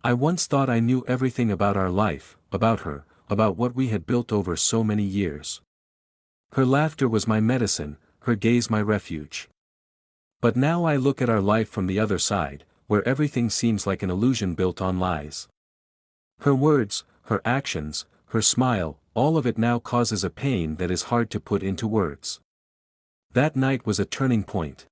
I once thought I knew everything about our life, about her, about what we had built over so many years. Her laughter was my medicine, her gaze my refuge. But now I look at our life from the other side, where everything seems like an illusion built on lies. Her words, her actions, her smile, all of it now causes a pain that is hard to put into words. That night was a turning point.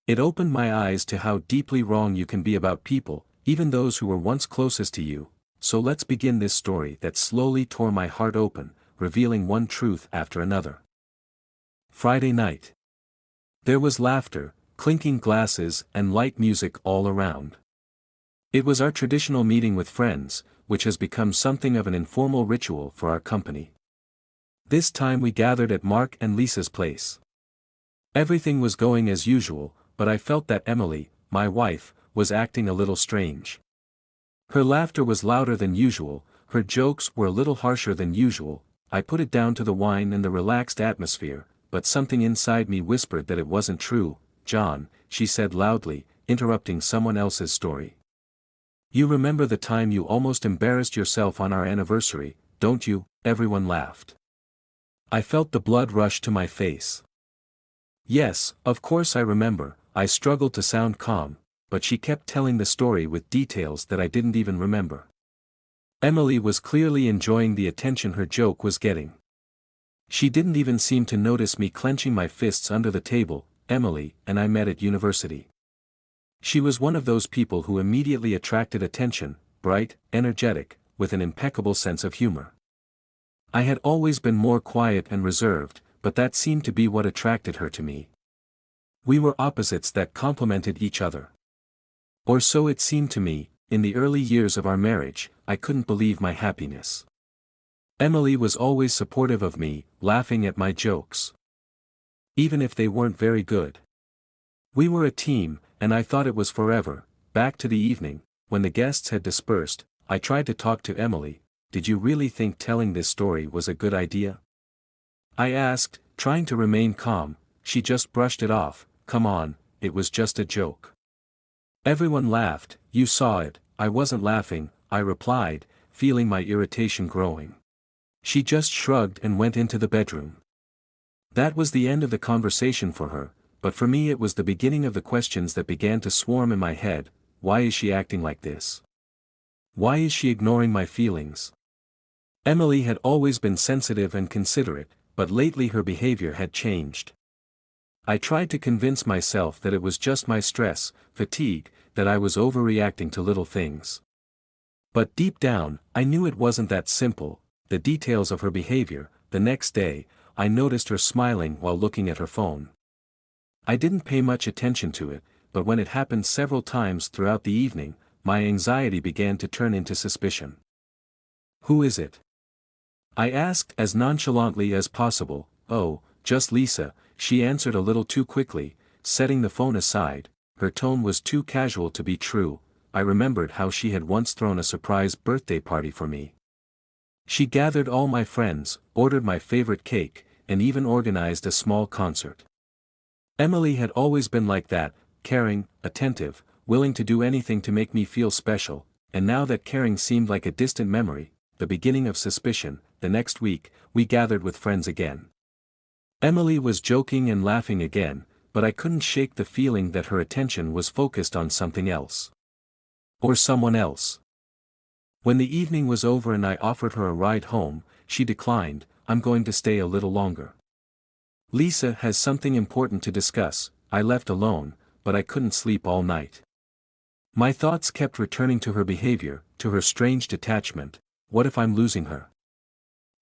It opened my eyes to how deeply wrong you can be about people, even those who were once closest to you. So let's begin this story that slowly tore my heart open, revealing one truth after another. Friday night. There was laughter, clinking glasses, and light music all around. It was our traditional meeting with friends, which has become something of an informal ritual for our company. This time we gathered at Mark and Lisa's place. Everything was going as usual, but I felt that Emily, my wife, was acting a little strange. Her laughter was louder than usual, her jokes were a little harsher than usual. I put it down to the wine and the relaxed atmosphere, but something inside me whispered that it wasn't true. John, she said loudly, interrupting someone else's story. You remember the time you almost embarrassed yourself on our anniversary, don't you? Everyone laughed. I felt the blood rush to my face. Yes, of course I remember. I struggled to sound calm, but she kept telling the story with details that I didn't even remember. Emily was clearly enjoying the attention her joke was getting. She didn't even seem to notice me clenching my fists under the table. Emily and I met at university. She was one of those people who immediately attracted attention, bright, energetic, with an impeccable sense of humor. I had always been more quiet and reserved, but that seemed to be what attracted her to me. We were opposites that complemented each other. Or so it seemed to me. In the early years of our marriage, I couldn't believe my happiness. Emily was always supportive of me, laughing at my jokes. Even if they weren't very good. We were a team, and I thought it was forever. Back to the evening, when the guests had dispersed, I tried to talk to Emily. Did you really think telling this story was a good idea? I asked, trying to remain calm. She just brushed it off. Come on, it was just a joke. Everyone laughed. You saw it. I wasn't laughing, I replied, feeling my irritation growing. She just shrugged and went into the bedroom. That was the end of the conversation for her, but for me it was the beginning of the questions that began to swarm in my head. Why is she acting like this? Why is she ignoring my feelings? Emily had always been sensitive and considerate, but lately her behavior had changed. I tried to convince myself that it was just my stress, fatigue, that I was overreacting to little things. But deep down, I knew it wasn't that simple. The details of her behavior. The next day, I noticed her smiling while looking at her phone. I didn't pay much attention to it, but when it happened several times throughout the evening, my anxiety began to turn into suspicion. Who is it? I asked as nonchalantly as possible. Oh, just Lisa, she answered a little too quickly, setting the phone aside. Her tone was too casual to be true. I remembered how she had once thrown a surprise birthday party for me. She gathered all my friends, ordered my favorite cake, and even organized a small concert. Emily had always been like that, caring, attentive, willing to do anything to make me feel special, and now that caring seemed like a distant memory, the beginning of suspicion. The next week, we gathered with friends again. Emily was joking and laughing again, but I couldn't shake the feeling that her attention was focused on something else. Or someone else. When the evening was over and I offered her a ride home, she declined. I'm going to stay a little longer. Lisa has something important to discuss. I left alone, but I couldn't sleep all night. My thoughts kept returning to her behavior, to her strange detachment. What if I'm losing her?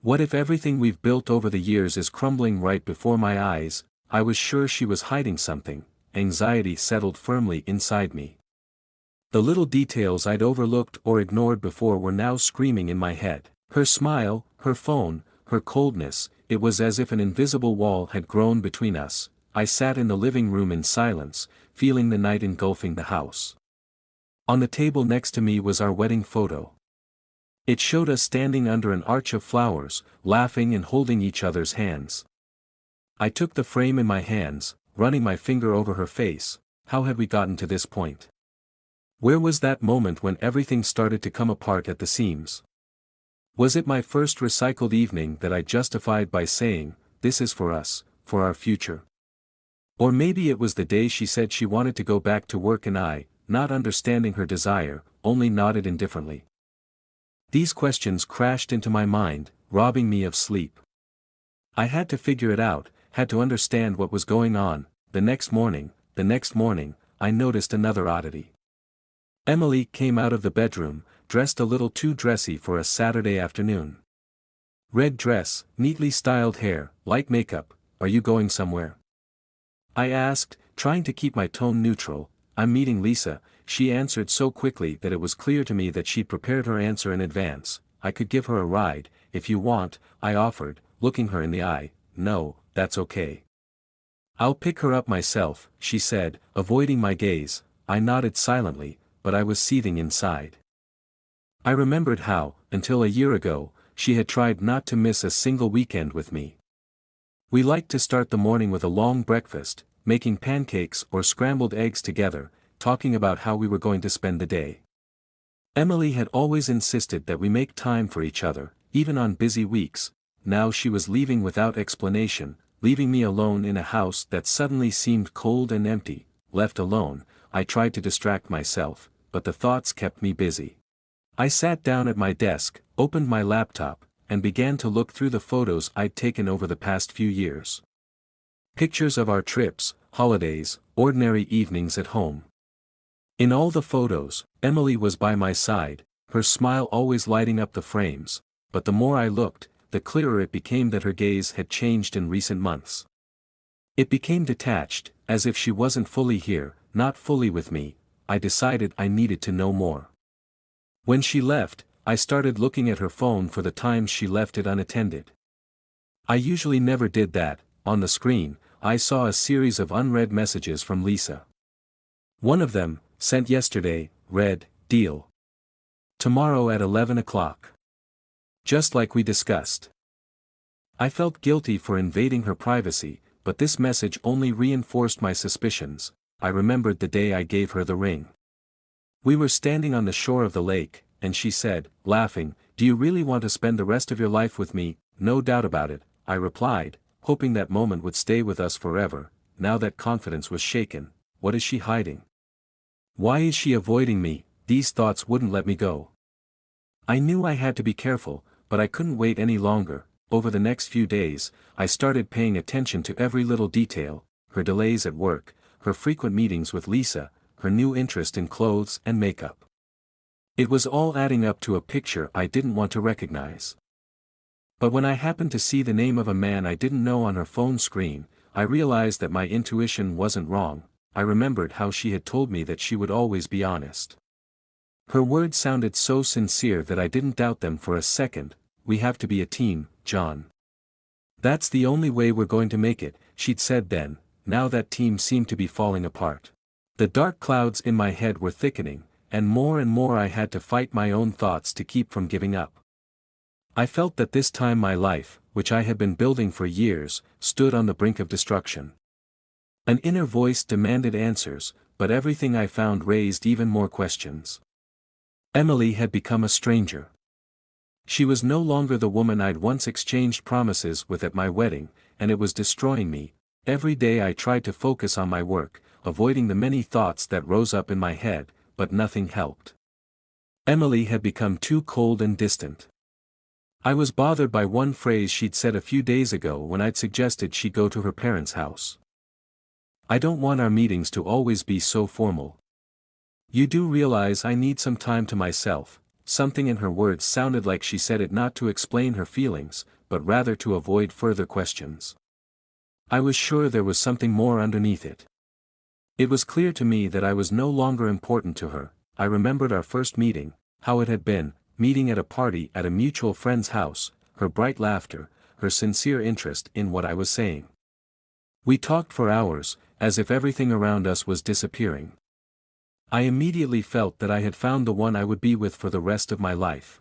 What if everything we've built over the years is crumbling right before my eyes? I was sure she was hiding something. Anxiety settled firmly inside me. The little details I'd overlooked or ignored before were now screaming in my head. Her smile, her phone, her coldness, it was as if an invisible wall had grown between us. I sat in the living room in silence, feeling the night engulfing the house. On the table next to me was our wedding photo. It showed us standing under an arch of flowers, laughing and holding each other's hands. I took the frame in my hands, running my finger over her face. How had we gotten to this point? Where was that moment when everything started to come apart at the seams? Was it my first recycled evening that I justified by saying, "This is for us, for our future"? Or maybe it was the day she said she wanted to go back to work and I, not understanding her desire, only nodded indifferently. These questions crashed into my mind, robbing me of sleep. I had to figure it out, had to understand what was going on. The next morning, I noticed another oddity. Emily came out of the bedroom, dressed a little too dressy for a Saturday afternoon. Red dress, neatly styled hair, light makeup. Are you going somewhere? I asked, trying to keep my tone neutral. I'm meeting Lisa. She answered so quickly that it was clear to me that she'd prepared her answer in advance. I could give her a ride, if you want, I offered, looking her in the eye. No, that's okay. I'll pick her up myself, she said, avoiding my gaze. I nodded silently, but I was seething inside. I remembered how, until a year ago, she had tried not to miss a single weekend with me. We liked to start the morning with a long breakfast, making pancakes or scrambled eggs together, talking about how we were going to spend the day. Emily had always insisted that we make time for each other, even on busy weeks. Now she was leaving without explanation, leaving me alone in a house that suddenly seemed cold and empty. Left alone, I tried to distract myself, but the thoughts kept me busy. I sat down at my desk, opened my laptop, and began to look through the photos I'd taken over the past few years. Pictures of our trips, holidays, ordinary evenings at home. In all the photos, Emily was by my side, her smile always lighting up the frames, but the more I looked, the clearer it became that her gaze had changed in recent months. It became detached, as if she wasn't fully here, not fully with me. I decided I needed to know more. When she left, I started looking at her phone for the times she left it unattended. I usually never did that. On the screen, I saw a series of unread messages from Lisa. One of them, sent yesterday, read, "Deal. Tomorrow at 11 o'clock. Just like we discussed." I felt guilty for invading her privacy, but this message only reinforced my suspicions. I remembered the day I gave her the ring. We were standing on the shore of the lake, and she said, laughing, "Do you really want to spend the rest of your life with me?" "No doubt about it," I replied, hoping that moment would stay with us forever. Now that confidence was shaken. What is she hiding? Why is she avoiding me? These thoughts wouldn't let me go. I knew I had to be careful, but I couldn't wait any longer. Over the next few days, I started paying attention to every little detail: her delays at work, her frequent meetings with Lisa, her new interest in clothes and makeup. It was all adding up to a picture I didn't want to recognize. But when I happened to see the name of a man I didn't know on her phone screen, I realized that my intuition wasn't wrong. I remembered how she had told me that she would always be honest. Her words sounded so sincere that I didn't doubt them for a second. "We have to be a team, John. That's the only way we're going to make it," she'd said then. Now that team seemed to be falling apart. The dark clouds in my head were thickening, and more I had to fight my own thoughts to keep from giving up. I felt that this time my life, which I had been building for years, stood on the brink of destruction. An inner voice demanded answers, but everything I found raised even more questions. Emily had become a stranger. She was no longer the woman I'd once exchanged promises with at my wedding, and it was destroying me. Every day I tried to focus on my work, avoiding the many thoughts that rose up in my head, but nothing helped. Emily had become too cold and distant. I was bothered by one phrase she'd said a few days ago when I'd suggested she go to her parents' house. "I don't want our meetings to always be so formal. You do realize I need some time to myself." Something in her words sounded like she said it not to explain her feelings, but rather to avoid further questions. I was sure there was something more underneath it. It was clear to me that I was no longer important to her. I remembered our first meeting, how it had been, meeting at a party at a mutual friend's house, her bright laughter, her sincere interest in what I was saying. We talked for hours, as if everything around us was disappearing. I immediately felt that I had found the one I would be with for the rest of my life.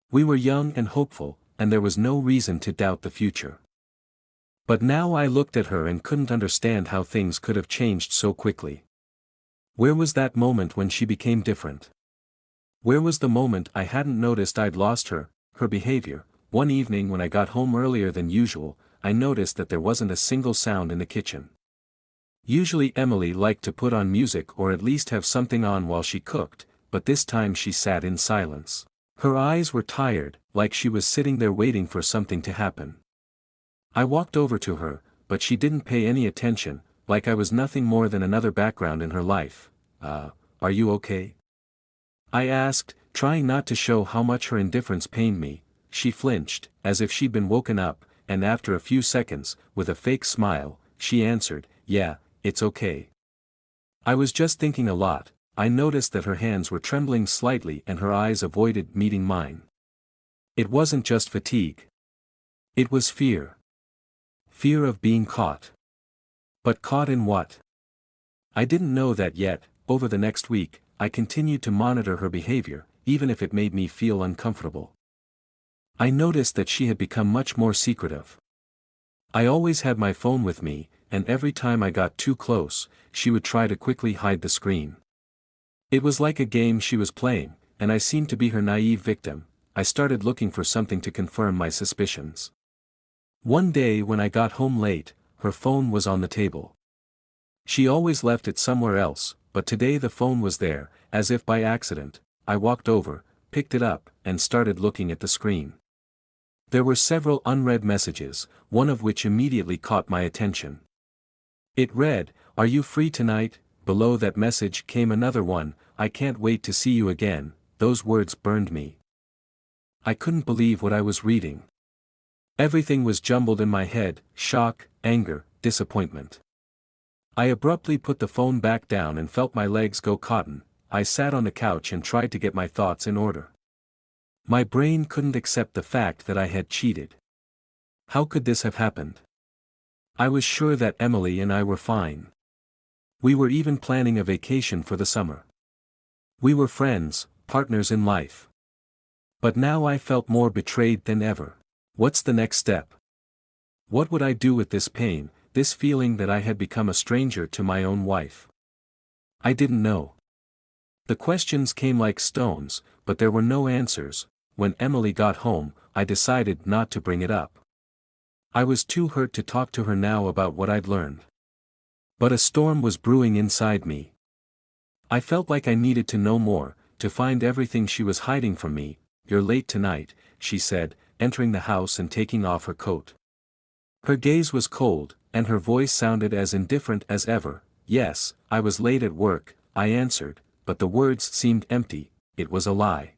We were young and hopeful, and there was no reason to doubt the future. But now I looked at her and couldn't understand how things could have changed so quickly. Where was that moment when she became different? Where was the moment I hadn't noticed I'd lost her, her behavior? One evening when I got home earlier than usual, I noticed that there wasn't a single sound in the kitchen. Usually Emily liked to put on music or at least have something on while she cooked, but this time she sat in silence. Her eyes were tired, like she was sitting there waiting for something to happen. I walked over to her, but she didn't pay any attention, like I was nothing more than another background in her life. Are you okay?" I asked, trying not to show how much her indifference pained me. She flinched, as if she'd been woken up, and after a few seconds, with a fake smile, she answered, "Yeah, it's okay. I was just thinking a lot." I noticed that her hands were trembling slightly and her eyes avoided meeting mine. It wasn't just fatigue. It was fear. Fear of being caught. But caught in what? I didn't know that yet. Over the next week, I continued to monitor her behavior, even if it made me feel uncomfortable. I noticed that she had become much more secretive. I always had my phone with me, and every time I got too close, she would try to quickly hide the screen. It was like a game she was playing, and I seemed to be her naive victim. I started looking for something to confirm my suspicions. One day when I got home late, her phone was on the table. She always left it somewhere else, but today the phone was there, as if by accident. I walked over, picked it up, and started looking at the screen. There were several unread messages, one of which immediately caught my attention. It read, "Are you free tonight?" Below that message came another one, "I can't wait to see you again." Those words burned me. I couldn't believe what I was reading. Everything was jumbled in my head: shock, anger, disappointment. I abruptly put the phone back down and felt my legs go cotton. I sat on the couch and tried to get my thoughts in order. My brain couldn't accept the fact that I had cheated. How could this have happened? I was sure that Emily and I were fine. We were even planning a vacation for the summer. We were friends, partners in life. But now I felt more betrayed than ever. What's the next step? What would I do with this pain, this feeling that I had become a stranger to my own wife? I didn't know. The questions came like stones, but there were no answers. When Emily got home, I decided not to bring it up. I was too hurt to talk to her now about what I'd learned. But a storm was brewing inside me. I felt like I needed to know more, to find everything she was hiding from me. "You're late tonight," she said, entering the house and taking off her coat. Her gaze was cold, and her voice sounded as indifferent as ever. "Yes, I was late at work," I answered, but the words seemed empty. It was a lie.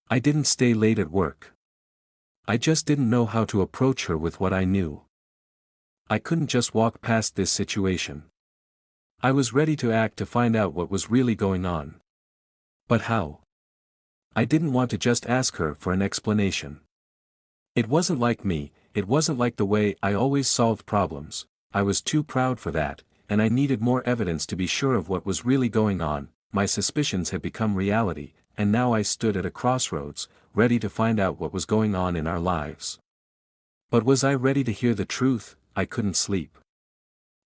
I didn't stay late at work. I just didn't know how to approach her with what I knew. I couldn't just walk past this situation. I was ready to act to find out what was really going on. But how? I didn't want to just ask her for an explanation. It wasn't like me, it wasn't like the way I always solved problems. I was too proud for that, and I needed more evidence to be sure of what was really going on. My suspicions had become reality, and now I stood at a crossroads, ready to find out what was going on in our lives. But was I ready to hear the truth? I couldn't sleep.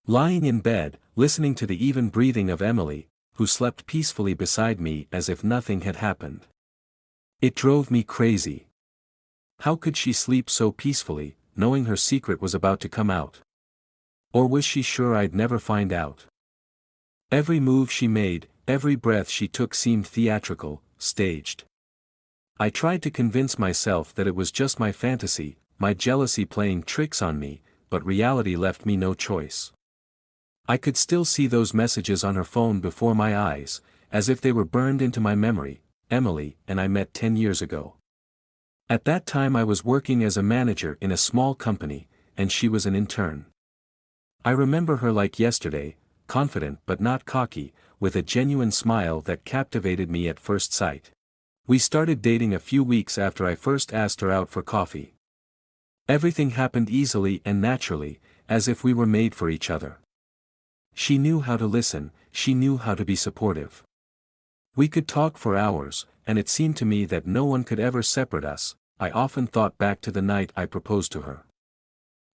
Lying in bed, listening to the even breathing of Emily, who slept peacefully beside me as if nothing had happened. It drove me crazy. How could she sleep so peacefully, knowing her secret was about to come out? Or was she sure I'd never find out? Every move she made, every breath she took seemed theatrical, staged. I tried to convince myself that it was just my fantasy, my jealousy playing tricks on me, but reality left me no choice. I could still see those messages on her phone before my eyes, as if they were burned into my memory. Emily and I met 10 years ago. At that time I was working as a manager in a small company, and she was an intern. I remember her like yesterday, confident but not cocky, with a genuine smile that captivated me at first sight. We started dating a few weeks after I first asked her out for coffee. Everything happened easily and naturally, as if we were made for each other. She knew how to listen, she knew how to be supportive. We could talk for hours, and it seemed to me that no one could ever separate us. I often thought back to the night I proposed to her.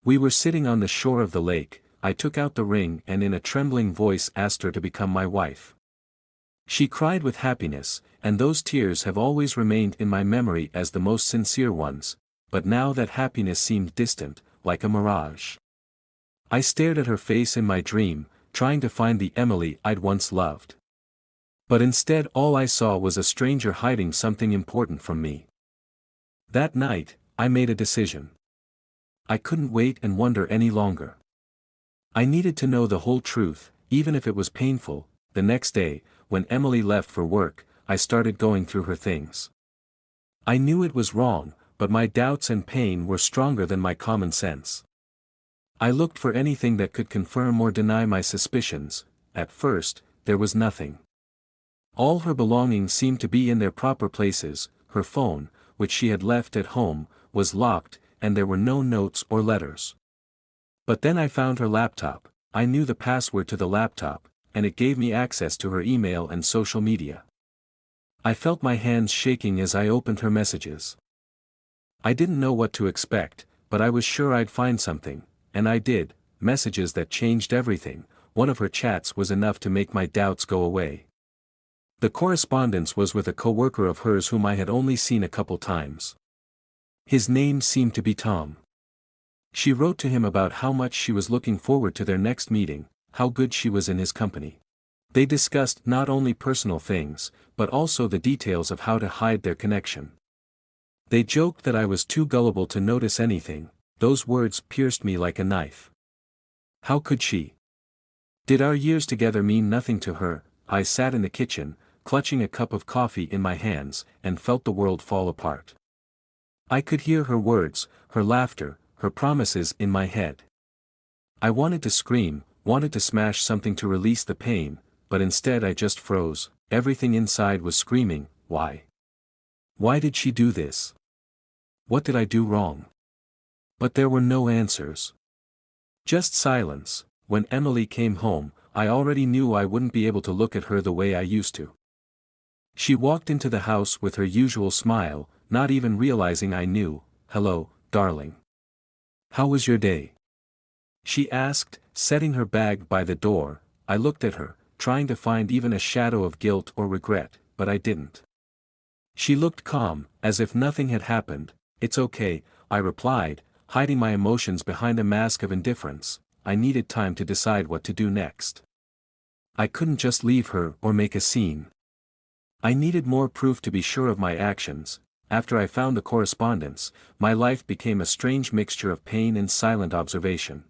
We were sitting on the shore of the lake. I took out the ring and in a trembling voice asked her to become my wife. She cried with happiness, and those tears have always remained in my memory as the most sincere ones, but now that happiness seemed distant, like a mirage. I stared at her face in my dream, trying to find the Emily I'd once loved. But instead all I saw was a stranger hiding something important from me. That night, I made a decision. I couldn't wait and wonder any longer. I needed to know the whole truth, even if it was painful. The next day, when Emily left for work, I started going through her things. I knew it was wrong, but my doubts and pain were stronger than my common sense. I looked for anything that could confirm or deny my suspicions. At first, there was nothing. All her belongings seemed to be in their proper places. Her phone, which she had left at home, was locked, and there were no notes or letters. But then I found her laptop. I knew the password to the laptop, and it gave me access to her email and social media. I felt my hands shaking as I opened her messages. I didn't know what to expect, but I was sure I'd find something, and I did. Messages that changed everything. One of her chats was enough to make my doubts go away. The correspondence was with a coworker of hers whom I had only seen a couple times. His name seemed to be Tom. She wrote to him about how much she was looking forward to their next meeting, how good she was in his company. They discussed not only personal things, but also the details of how to hide their connection. They joked that I was too gullible to notice anything. Those words pierced me like a knife. How could she? Did our years together mean nothing to her? I sat in the kitchen, clutching a cup of coffee in my hands, and felt the world fall apart. I could hear her words, her laughter, her promises in my head. I wanted to scream, wanted to smash something to release the pain, but instead I just froze. Everything inside was screaming, why? Why did she do this? What did I do wrong? But there were no answers. Just silence. When Emily came home, I already knew I wouldn't be able to look at her the way I used to. She walked into the house with her usual smile, not even realizing I knew. Hello, darling. How was your day? She asked, setting her bag by the door. I looked at her, trying to find even a shadow of guilt or regret, but I didn't. She looked calm, as if nothing had happened. It's okay, I replied, hiding my emotions behind a mask of indifference. I needed time to decide what to do next. I couldn't just leave her or make a scene. I needed more proof to be sure of my actions. After I found the correspondence, my life became a strange mixture of pain and silent observation.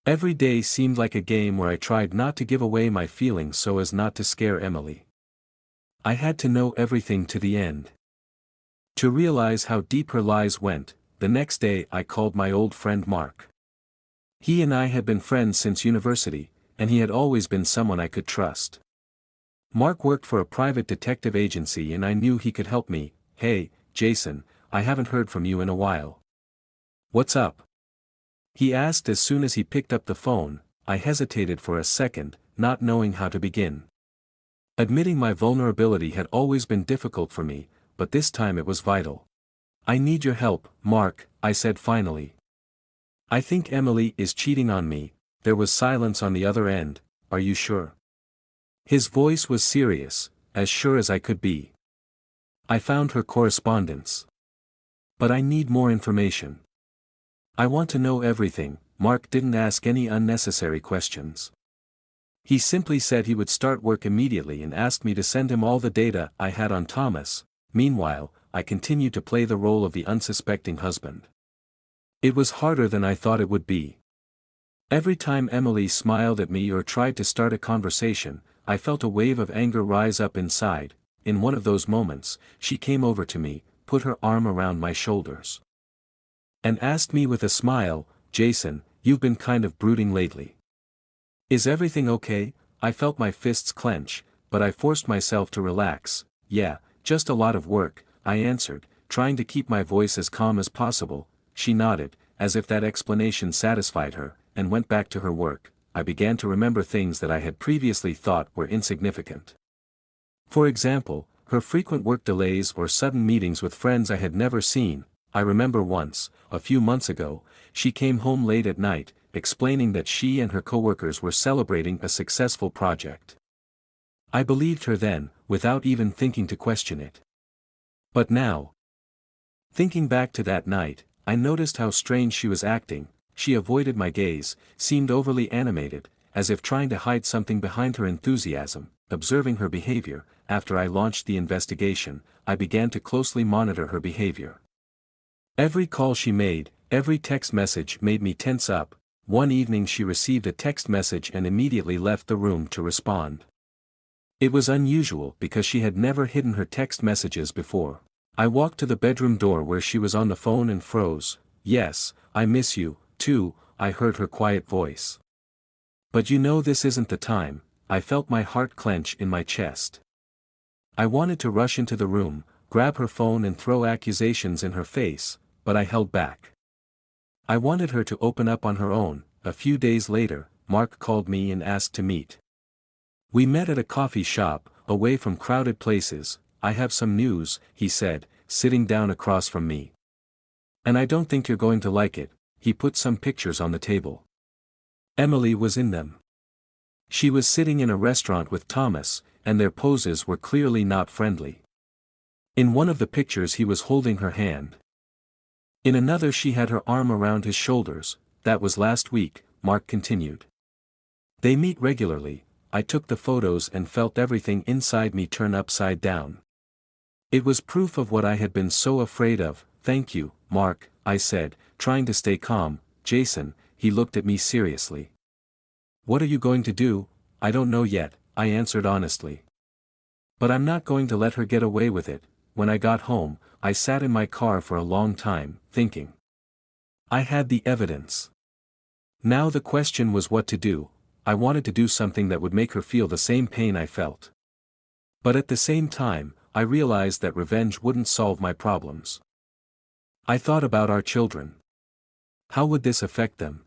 Every day seemed like a game where I tried not to give away my feelings so as not to scare Emily. I had to know everything to the end. To realize how deep her lies went, the next day I called my old friend Mark. He and I had been friends since university, and he had always been someone I could trust. Mark worked for a private detective agency and I knew he could help me. Hey, Jason, I haven't heard from you in a while. What's up? He asked as soon as he picked up the phone. I hesitated for a second, not knowing how to begin. Admitting my vulnerability had always been difficult for me, but this time it was vital. I need your help, Mark, I said finally. I think Emily is cheating on me. There was silence on the other end. Are you sure? His voice was serious, as sure as I could be. I found her correspondence. But I need more information. I want to know everything. Mark didn't ask any unnecessary questions. He simply said he would start work immediately and asked me to send him all the data I had on Thomas. Meanwhile, I continued to play the role of the unsuspecting husband. It was harder than I thought it would be. Every time Emily smiled at me or tried to start a conversation, I felt a wave of anger rise up inside. In one of those moments, she came over to me, put her arm around my shoulders, and asked me with a smile, Jason, you've been kind of brooding lately. Is everything okay? I felt my fists clench, but I forced myself to relax. Yeah, just a lot of work, I answered, trying to keep my voice as calm as possible. She nodded, as if that explanation satisfied her, and went back to her work. I began to remember things that I had previously thought were insignificant. For example, her frequent work delays or sudden meetings with friends I had never seen. I remember once, a few months ago, she came home late at night, explaining that she and her coworkers were celebrating a successful project. I believed her then, without even thinking to question it. But now, thinking back to that night, I noticed how strange she was acting. She avoided my gaze, seemed overly animated, as if trying to hide something behind her enthusiasm. Observing her behavior, after I launched the investigation, I began to closely monitor her behavior. Every call she made, every text message made me tense up. One evening she received a text message and immediately left the room to respond. It was unusual because she had never hidden her text messages before. I walked to the bedroom door where she was on the phone and froze. "Yes, I miss you, too," I heard her quiet voice. "But you know this isn't the time." I felt my heart clench in my chest. I wanted to rush into the room, grab her phone and throw accusations in her face, but I held back. I wanted her to open up on her own. A few days later, Mark called me and asked to meet. We met at a coffee shop, away from crowded places. "I have some news," he said, sitting down across from me. "And I don't think you're going to like it." He put some pictures on the table. Emily was in them. She was sitting in a restaurant with Thomas, and their poses were clearly not friendly. In one of the pictures he was holding her hand. In another she had her arm around his shoulders. "That was last week," Mark continued. "They meet regularly." I took the photos and felt everything inside me turn upside down. It was proof of what I had been so afraid of. "Thank you, Mark," I said, trying to stay calm. "Jason," he looked at me seriously. "What are you going to do?" "I don't know yet," I answered honestly. "But I'm not going to let her get away with it." When I got home, I sat in my car for a long time, thinking. I had the evidence. Now the question was what to do. I wanted to do something that would make her feel the same pain I felt. But at the same time, I realized that revenge wouldn't solve my problems. I thought about our children. How would this affect them?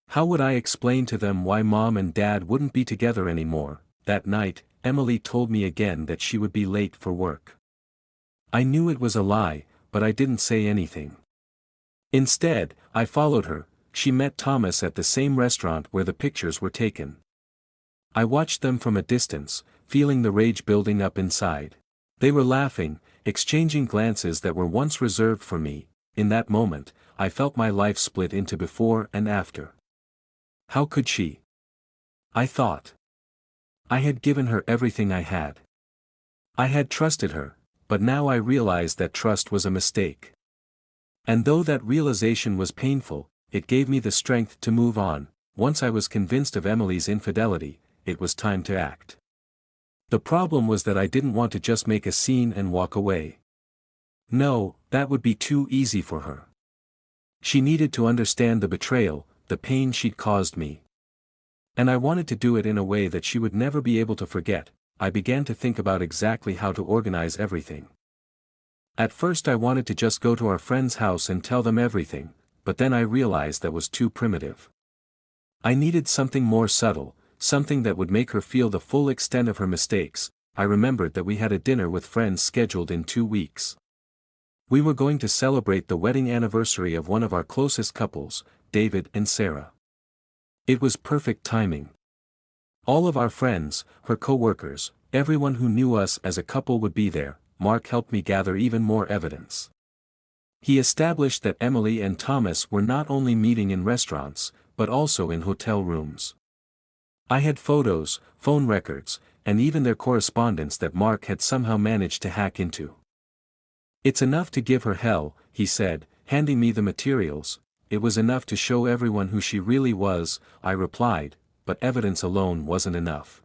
How would I explain to them why Mom and Dad wouldn't be together anymore? That night, Emily told me again that she would be late for work. I knew it was a lie, but I didn't say anything. Instead, I followed her. She met Thomas at the same restaurant where the pictures were taken. I watched them from a distance, feeling the rage building up inside. They were laughing, exchanging glances that were once reserved for me. In that moment, I felt my life split into before and after. How could she? I thought. I had given her everything I had. I had trusted her, but now I realized that trust was a mistake. And though that realization was painful, it gave me the strength to move on. Once I was convinced of Emily's infidelity, it was time to act. The problem was that I didn't want to just make a scene and walk away. No, that would be too easy for her. She needed to understand the betrayal, the pain she'd caused me. And I wanted to do it in a way that she would never be able to forget. I began to think about exactly how to organize everything. At first I wanted to just go to our friend's house and tell them everything, but then I realized that was too primitive. I needed something more subtle, something that would make her feel the full extent of her mistakes. I remembered that we had a dinner with friends scheduled in 2 weeks. We were going to celebrate the wedding anniversary of one of our closest couples, David and Sarah. It was perfect timing. All of our friends, her co-workers, everyone who knew us as a couple would be there. Mark helped me gather even more evidence. He established that Emily and Thomas were not only meeting in restaurants, but also in hotel rooms. I had photos, phone records, and even their correspondence that Mark had somehow managed to hack into. "It's enough to give her hell," he said, handing me the materials. "It was enough to show everyone who she really was," I replied, but evidence alone wasn't enough.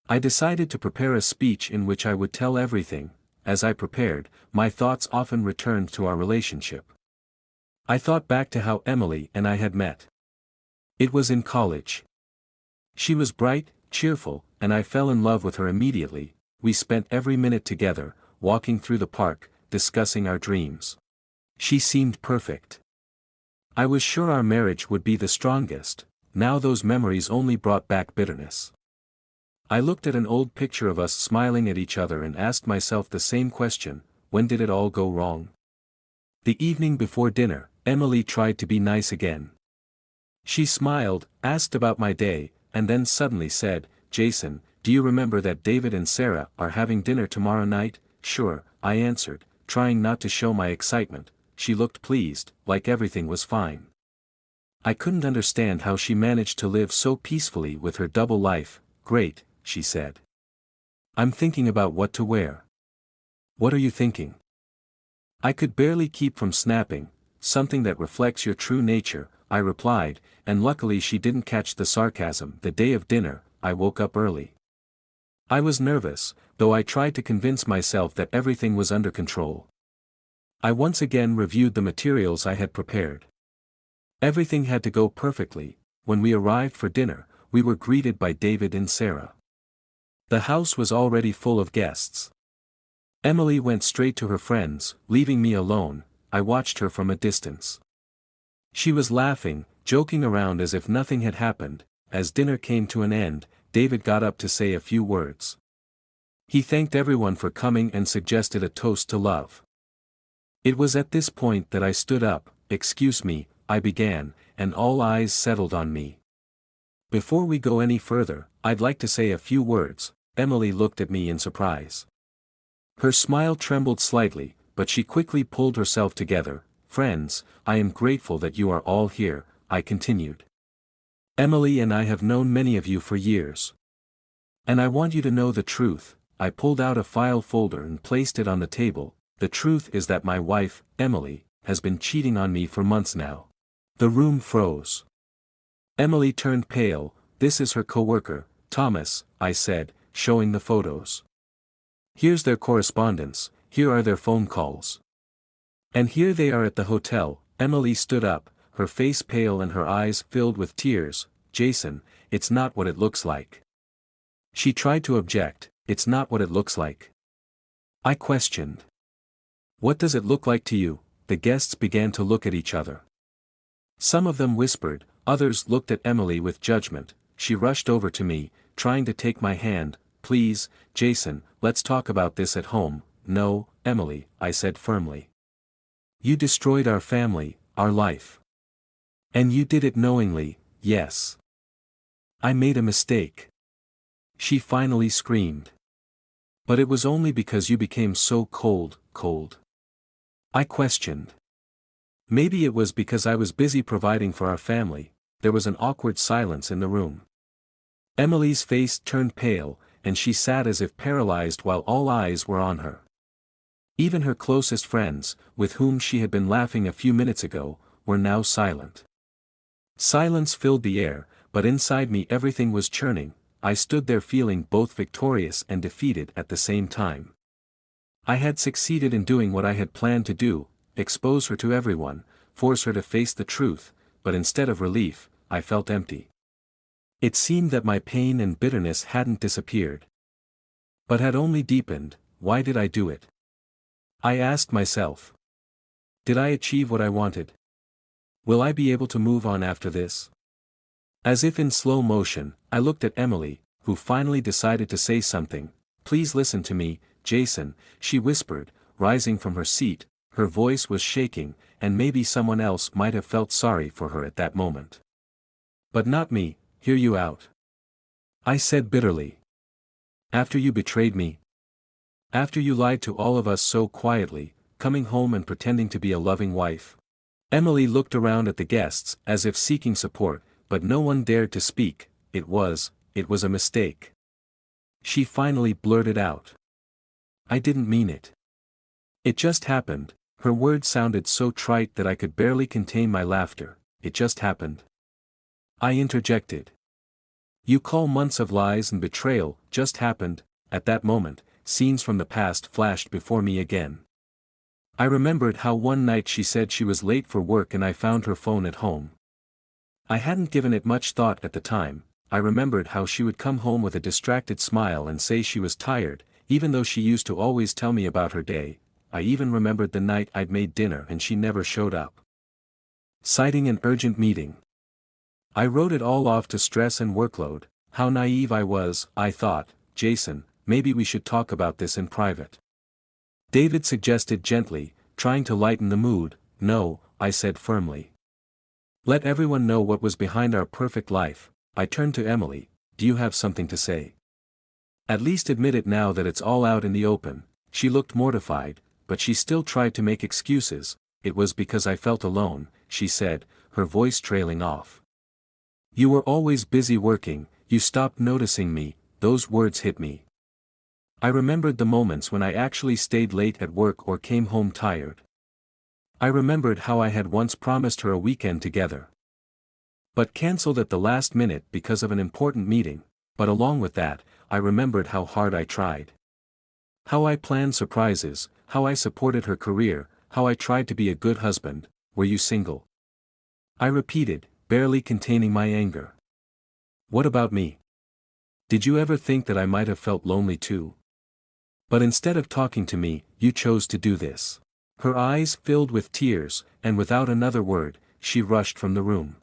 I decided to prepare a speech in which I would tell everything. As I prepared, my thoughts often returned to our relationship. I thought back to how Emily and I had met. It was in college. She was bright, cheerful, and I fell in love with her immediately. We spent every minute together, walking through the park, discussing our dreams. She seemed perfect. I was sure our marriage would be the strongest. Now those memories only brought back bitterness. I looked at an old picture of us smiling at each other and asked myself the same question: when did it all go wrong? The evening before dinner, Emily tried to be nice again. She smiled, asked about my day, and then suddenly said, "Jason, do you remember that David and Sarah are having dinner tomorrow night? Sure, I answered, trying not to show my excitement. She looked pleased, like everything was fine. I couldn't understand how she managed to live so peacefully with her double life. Great, she said. I'm thinking about what to wear. What are you thinking? I could barely keep from snapping. Something that reflects your true nature, I replied, and luckily she didn't catch the sarcasm. The day of dinner, I woke up early. I was nervous, though I tried to convince myself that everything was under control. I once again reviewed the materials I had prepared. Everything had to go perfectly. When we arrived for dinner, we were greeted by David and Sarah. The house was already full of guests. Emily went straight to her friends, leaving me alone. I watched her from a distance. She was laughing, joking around as if nothing had happened. As dinner came to an end, David got up to say a few words. He thanked everyone for coming and suggested a toast to love. It was at this point that I stood up. Excuse me, I began, and all eyes settled on me. Before we go any further, I'd like to say a few words. Emily looked at me in surprise. Her smile trembled slightly, but she quickly pulled herself together. Friends, I am grateful that you are all here, I continued. Emily and I have known many of you for years. And I want you to know the truth. I pulled out a file folder and placed it on the table. The truth is that my wife, Emily, has been cheating on me for months now. The room froze. Emily turned pale. This is her coworker, Thomas, I said, showing the photos. Here's their correspondence, here are their phone calls. And here they are at the hotel. Emily stood up, her face pale and her eyes filled with tears. Jason, it's not what it looks like. She tried to object. It's not what it looks like. I questioned. What does it look like to you? The guests began to look at each other. Some of them whispered, others looked at Emily with judgment. She rushed over to me, trying to take my hand. Please, Jason, let's talk about this at home. No, Emily, I said firmly. You destroyed our family, our life. And you did it knowingly. Yes. I made a mistake. She finally screamed. But it was only because you became so cold. I questioned. Maybe it was because I was busy providing for our family. There was an awkward silence in the room. Emily's face turned pale, and she sat as if paralyzed while all eyes were on her. Even her closest friends, with whom she had been laughing a few minutes ago, were now silent. Silence filled the air, but inside me everything was churning. I stood there feeling both victorious and defeated at the same time. I had succeeded in doing what I had planned to do, expose her to everyone, force her to face the truth, but instead of relief, I felt empty. It seemed that my pain and bitterness hadn't disappeared, but had only deepened. Why did I do it? I asked myself. Did I achieve what I wanted? Will I be able to move on after this? As if in slow motion, I looked at Emily, who finally decided to say something. Please listen to me, Jason, she whispered, rising from her seat. Her voice was shaking, and maybe someone else might have felt sorry for her at that moment. But not me. Hear you out. I said bitterly. After you betrayed me. After you lied to all of us so quietly, coming home and pretending to be a loving wife. Emily looked around at the guests, as if seeking support, but no one dared to speak. It was a mistake. She finally blurted out. I didn't mean it. It just happened. Her words sounded so trite that I could barely contain my laughter. It just happened. I interjected. You call months of lies and betrayal just happened. At that moment, scenes from the past flashed before me again. I remembered how one night she said she was late for work and I found her phone at home. I hadn't given it much thought at the time. I remembered how she would come home with a distracted smile and say she was tired, even though she used to always tell me about her day. I even remembered the night I'd made dinner and she never showed up, citing an urgent meeting. I wrote it all off to stress and workload. How naive I was. I thought, Jason, maybe we should talk about this in private. David suggested gently, trying to lighten the mood. No, I said firmly. Let everyone know what was behind our perfect life. I turned to Emily. Do you have something to say? At least admit it now that it's all out in the open. She looked mortified, but she still tried to make excuses. It was because I felt alone, she said, her voice trailing off. You were always busy working, you stopped noticing me. Those words hit me. I remembered the moments when I actually stayed late at work or came home tired. I remembered how I had once promised her a weekend together, but cancelled at the last minute because of an important meeting. But along with that, I remembered how hard I tried. How I planned surprises, how I supported her career, how I tried to be a good husband. Were you single? I repeated, barely containing my anger. What about me? Did you ever think that I might have felt lonely too? But instead of talking to me, you chose to do this. Her eyes filled with tears, and without another word, she rushed from the room.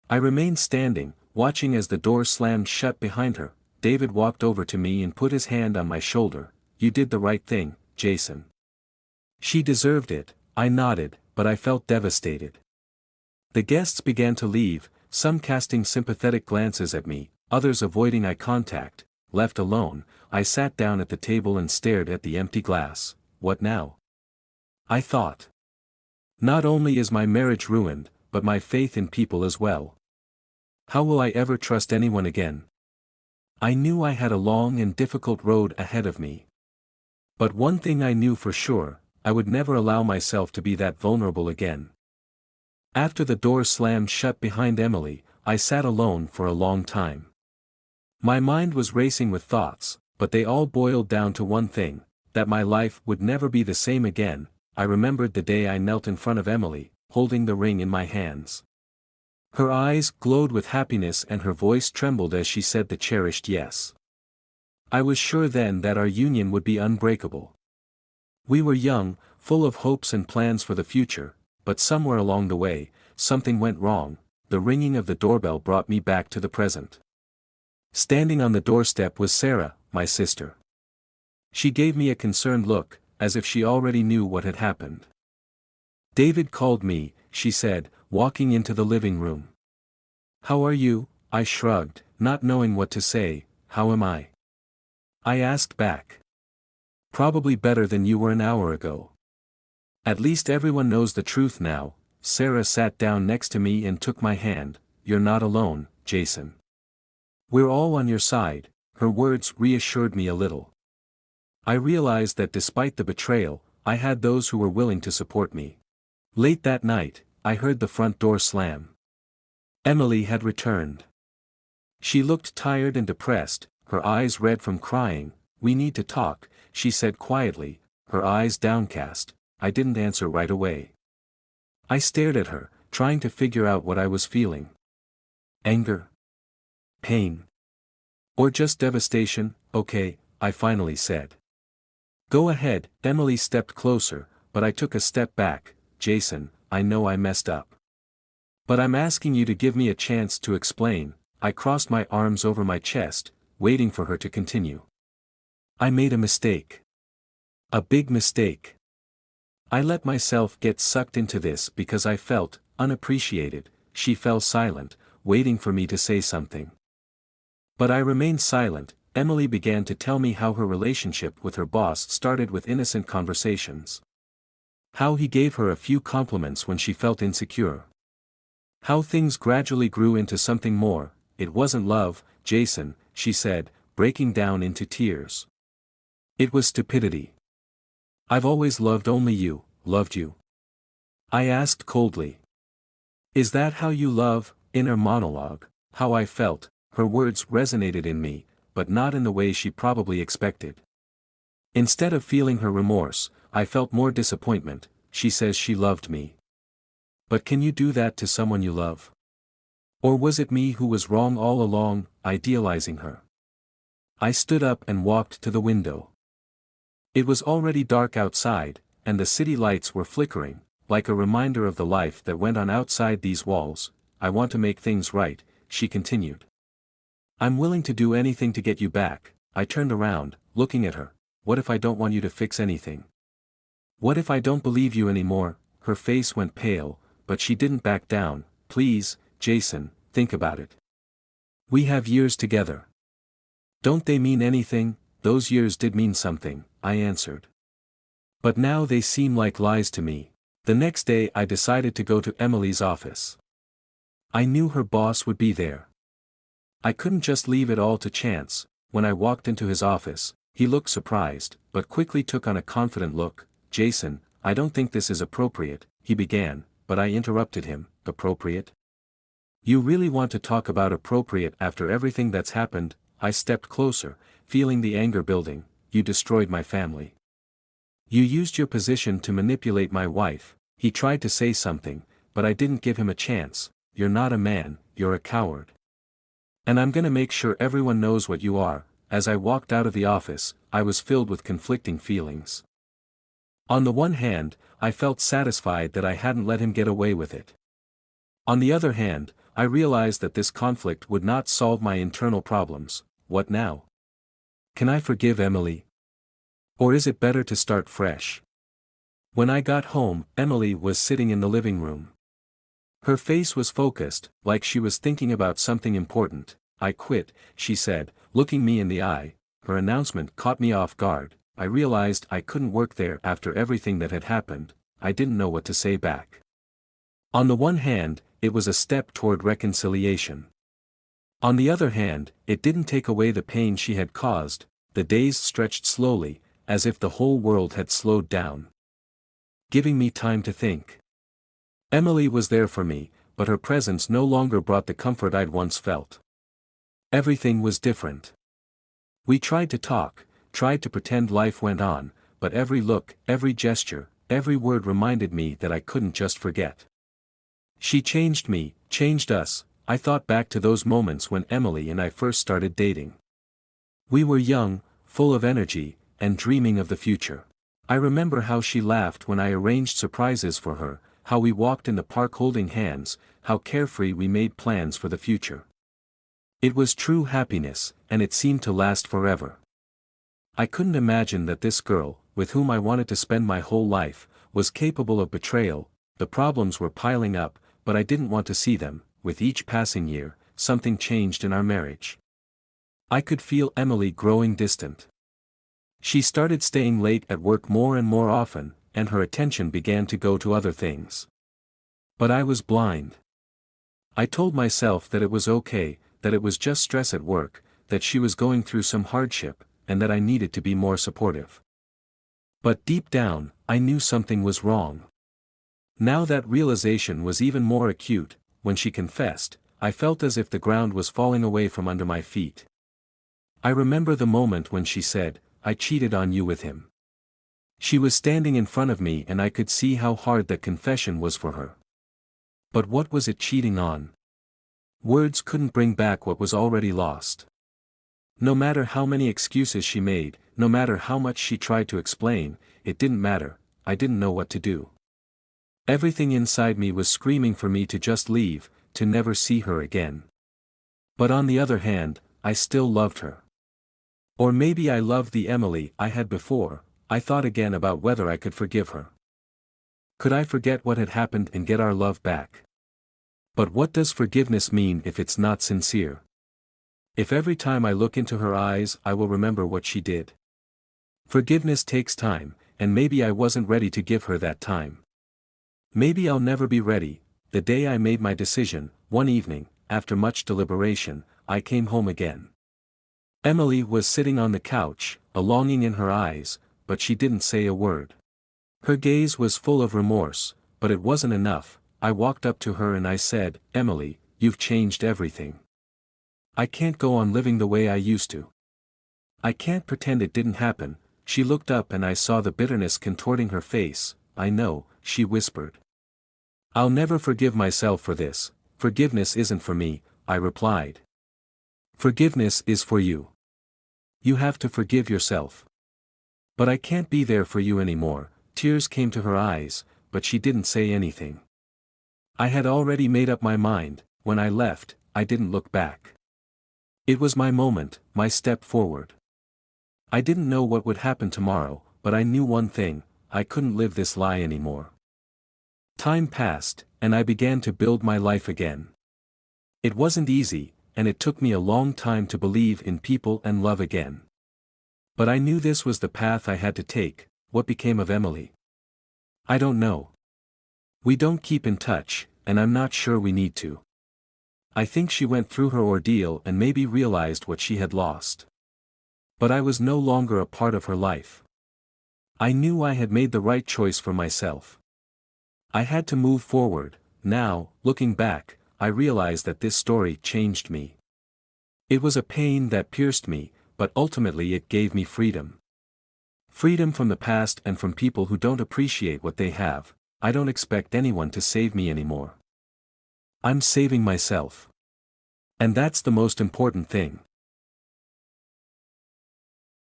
I remained standing, watching as the door slammed shut behind her. David walked over to me and put his hand on my shoulder. You did the right thing, Jason. She deserved it. I nodded, but I felt devastated. The guests began to leave, some casting sympathetic glances at me, others avoiding eye contact. Left alone, I sat down at the table and stared at the empty glass. What now? I thought. Not only is my marriage ruined, but my faith in people as well. How will I ever trust anyone again? I knew I had a long and difficult road ahead of me. But one thing I knew for sure, I would never allow myself to be that vulnerable again. After the door slammed shut behind Emily, I sat alone for a long time. My mind was racing with thoughts, but they all boiled down to one thing, that my life would never be the same again. I remembered the day I knelt in front of Emily, holding the ring in my hands. Her eyes glowed with happiness and her voice trembled as she said the cherished yes. I was sure then that our union would be unbreakable. We were young, full of hopes and plans for the future, but somewhere along the way, something went wrong. The ringing of the doorbell brought me back to the present. Standing on the doorstep was Sarah, my sister. She gave me a concerned look, as if she already knew what had happened. David called me, she said, walking into the living room. How are you? I shrugged, not knowing what to say. How am I? I asked back. Probably better than you were an hour ago. At least everyone knows the truth now. Sarah sat down next to me and took my hand. You're not alone, Jason. We're all on your side. Her words reassured me a little. I realized that despite the betrayal, I had those who were willing to support me. Late that night, I heard the front door slam. Emily had returned. She looked tired and depressed, her eyes red from crying. We need to talk, she said quietly, her eyes downcast. I didn't answer right away. I stared at her, trying to figure out what I was feeling. Anger? Pain? Or just devastation? Okay, I finally said. Go ahead. Emily stepped closer, but I took a step back. Jason, I know I messed up. But I'm asking you to give me a chance to explain. I crossed my arms over my chest, waiting for her to continue. I made a mistake. A big mistake. I let myself get sucked into this because I felt unappreciated. She fell silent, waiting for me to say something. But I remained silent. Emily began to tell me how her relationship with her boss started with innocent conversations. How he gave her a few compliments when she felt insecure. How things gradually grew into something more. It wasn't love, Jason, she said, breaking down into tears. It was stupidity. I've always loved only you, loved you. I asked coldly. Is that how you love? Inner monologue, how I felt. Her words resonated in me, but not in the way she probably expected. Instead of feeling her remorse, I felt more disappointment. She says she loved me. But can you do that to someone you love? Or was it me who was wrong all along, idealizing her? I stood up and walked to the window. It was already dark outside, and the city lights were flickering, like a reminder of the life that went on outside these walls. I want to make things right, she continued. I'm willing to do anything to get you back. I turned around, looking at her. What if I don't want you to fix anything? What if I don't believe you anymore? Her face went pale, but she didn't back down. Please, Jason, think about it. We have years together. Don't they mean anything? Those years did mean something, I answered. But now they seem like lies to me. The next day I decided to go to Emily's office. I knew her boss would be there. I couldn't just leave it all to chance. When I walked into his office, he looked surprised, but quickly took on a confident look. Jason, I don't think this is appropriate, he began, but I interrupted him. Appropriate? You really want to talk about appropriate after everything that's happened? I stepped closer, feeling the anger building. You destroyed my family. You used your position to manipulate my wife. He tried to say something, but I didn't give him a chance. You're not a man, you're a coward. And I'm gonna make sure everyone knows what you are. As I walked out of the office, I was filled with conflicting feelings. On the one hand, I felt satisfied that I hadn't let him get away with it. On the other hand, I realized that this conflict would not solve my internal problems. What now? Can I forgive Emily? Or is it better to start fresh? When I got home, Emily was sitting in the living room. Her face was focused, like she was thinking about something important. I quit, she said, looking me in the eye. Her announcement caught me off guard. I realized I couldn't work there after everything that had happened. I didn't know what to say back. On the one hand, it was a step toward reconciliation. On the other hand, it didn't take away the pain she had caused. The days stretched slowly, as if the whole world had slowed down, giving me time to think. Emily was there for me, but her presence no longer brought the comfort I'd once felt. Everything was different. We tried to talk, tried to pretend life went on, but every look, every gesture, every word reminded me that I couldn't just forget. She changed me, changed us. I thought back to those moments when Emily and I first started dating. We were young, full of energy, and dreaming of the future. I remember how she laughed when I arranged surprises for her, how we walked in the park holding hands, how carefree we made plans for the future. It was true happiness, and it seemed to last forever. I couldn't imagine that this girl, with whom I wanted to spend my whole life, was capable of betrayal. The problems were piling up, but I didn't want to see them. With each passing year, something changed in our marriage. I could feel Emily growing distant. She started staying late at work more and more often, and her attention began to go to other things. But I was blind. I told myself that it was okay, that it was just stress at work, that she was going through some hardship, and that I needed to be more supportive. But deep down, I knew something was wrong. Now that realization was even more acute. When she confessed, I felt as if the ground was falling away from under my feet. I remember the moment when she said, "I cheated on you with him." She was standing in front of me and I could see how hard that confession was for her. But what was it cheating on? Words couldn't bring back what was already lost. No matter how many excuses she made, no matter how much she tried to explain, it didn't matter. I didn't know what to do. Everything inside me was screaming for me to just leave, to never see her again. But on the other hand, I still loved her. Or maybe I loved the Emily I had before. I thought again about whether I could forgive her. Could I forget what had happened and get our love back? But what does forgiveness mean if it's not sincere? If every time I look into her eyes I will remember what she did. Forgiveness takes time, and maybe I wasn't ready to give her that time. Maybe I'll never be ready. The day I made my decision, one evening, after much deliberation, I came home again. Emily was sitting on the couch, a longing in her eyes, but she didn't say a word. Her gaze was full of remorse, but it wasn't enough. I walked up to her and I said, "Emily, you've changed everything. I can't go on living the way I used to. I can't pretend it didn't happen." She looked up and I saw the bitterness contorting her face. "I know," she whispered. "I'll never forgive myself for this." "Forgiveness isn't for me," I replied. "Forgiveness is for you. You have to forgive yourself." "But I can't be there for you anymore." Tears came to her eyes, but she didn't say anything. I had already made up my mind. When I left, I didn't look back. It was my moment, my step forward. I didn't know what would happen tomorrow, but I knew one thing: I couldn't live this lie anymore. Time passed, and I began to build my life again. It wasn't easy, and it took me a long time to believe in people and love again. But I knew this was the path I had to take. What became of Emily? I don't know. We don't keep in touch, and I'm not sure we need to. I think she went through her ordeal and maybe realized what she had lost. But I was no longer a part of her life. I knew I had made the right choice for myself. I had to move forward. Now, looking back, I realized that this story changed me. It was a pain that pierced me, but ultimately it gave me freedom. Freedom from the past and from people who don't appreciate what they have. I don't expect anyone to save me anymore. I'm saving myself. And that's the most important thing.